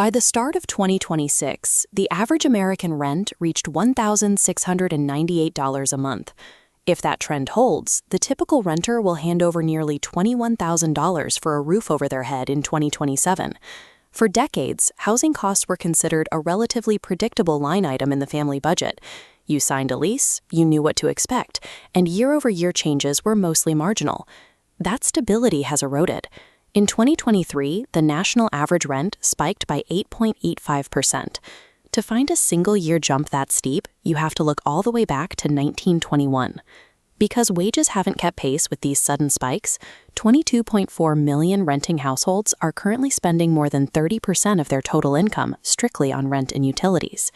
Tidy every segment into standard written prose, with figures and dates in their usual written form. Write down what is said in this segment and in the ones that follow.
By the start of 2026, the average American rent reached $1,698 a month. If that trend holds, the typical renter will hand over nearly $21,000 for a roof over their head in 2027. For decades, housing costs were considered a relatively predictable line item in the family budget. You signed a lease, you knew what to expect, and year-over-year changes were mostly marginal. That stability has eroded. In 2023, the national average rent spiked by 8.85%. To find a single-year jump that steep, you have to look all the way back to 1921. Because wages haven't kept pace with these sudden spikes, 22.4 million renting households are currently spending more than 30% of their total income strictly on rent and utilities.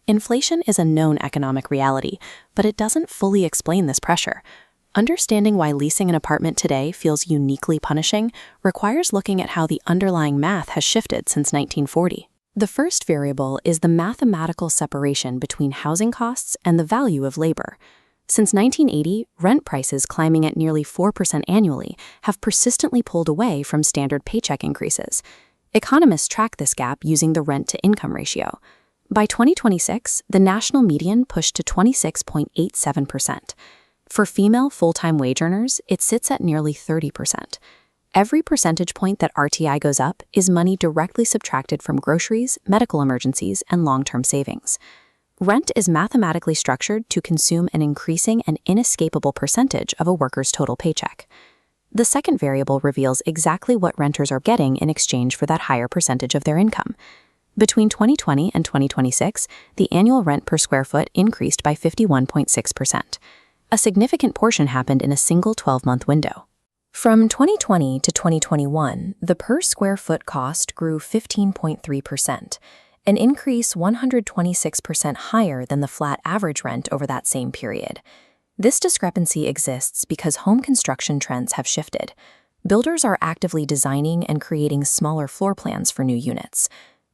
Inflation is a known economic reality, but it doesn't fully explain this pressure. Understanding why leasing an apartment today feels uniquely punishing requires looking at how the underlying math has shifted since 1940. The first variable is the mathematical separation between housing costs and the value of labor. Since 1980, rent prices climbing at nearly 4% annually have persistently pulled away from standard paycheck increases. Economists track this gap using the rent-to-income ratio. By 2026, the national median pushed to 26.87%. For female full-time wage earners, it sits at nearly 30%. Every percentage point that RTI goes up is money directly subtracted from groceries, medical emergencies, and long-term savings. Rent is mathematically structured to consume an increasing and inescapable percentage of a worker's total paycheck. The second variable reveals exactly what renters are getting in exchange for that higher percentage of their income. Between 2020 and 2026, the annual rent per square foot increased by 51.6%. A significant portion happened in a single 12-month window. From 2020 to 2021, the per square foot cost grew 15.3%, an increase 126% higher than the flat average rent over that same period. This discrepancy exists because home construction trends have shifted. Builders are actively designing and creating smaller floor plans for new units.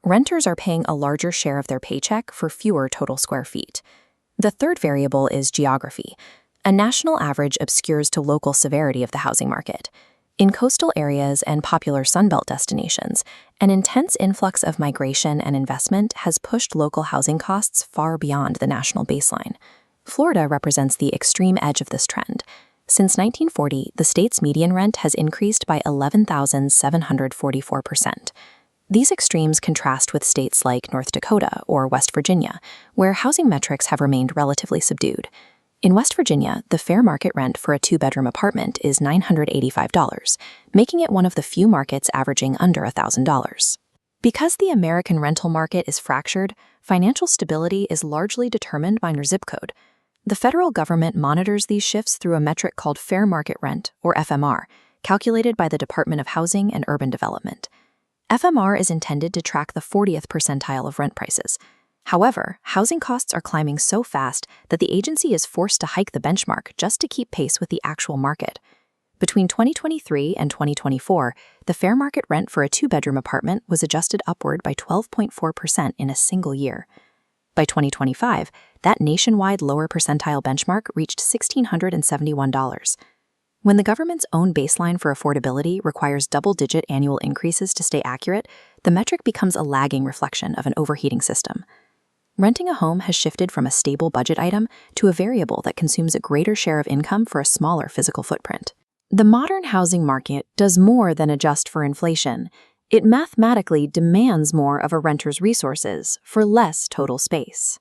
Renters are paying a larger share of their paycheck for fewer total square feet. The third variable is geography. A national average obscures to local severity of the housing market. In coastal areas and popular Sunbelt destinations, an intense influx of migration and investment has pushed local housing costs far beyond the national baseline. Florida represents the extreme edge of this trend. Since 1940, the state's median rent has increased by 11,744%. These extremes contrast with states like North Dakota or West Virginia, where housing metrics have remained relatively subdued. In West Virginia, the fair market rent for a two-bedroom apartment is $985, making it one of the few markets averaging under $1,000. Because the American rental market is fractured, financial stability is largely determined by your zip code. The federal government monitors these shifts through a metric called fair market rent, or FMR, calculated by the Department of Housing and Urban Development. FMR is intended to track the 40th percentile of rent prices. However, housing costs are climbing so fast that the agency is forced to hike the benchmark just to keep pace with the actual market. Between 2023 and 2024, the fair market rent for a two-bedroom apartment was adjusted upward by 12.4% in a single year. By 2025, that nationwide lower percentile benchmark reached $1,671. When the government's own baseline for affordability requires double-digit annual increases to stay accurate, the metric becomes a lagging reflection of an overheating system. Renting a home has shifted from a stable budget item to a variable that consumes a greater share of income for a smaller physical footprint. The modern housing market does more than adjust for inflation. It mathematically demands more of a renter's resources for less total space.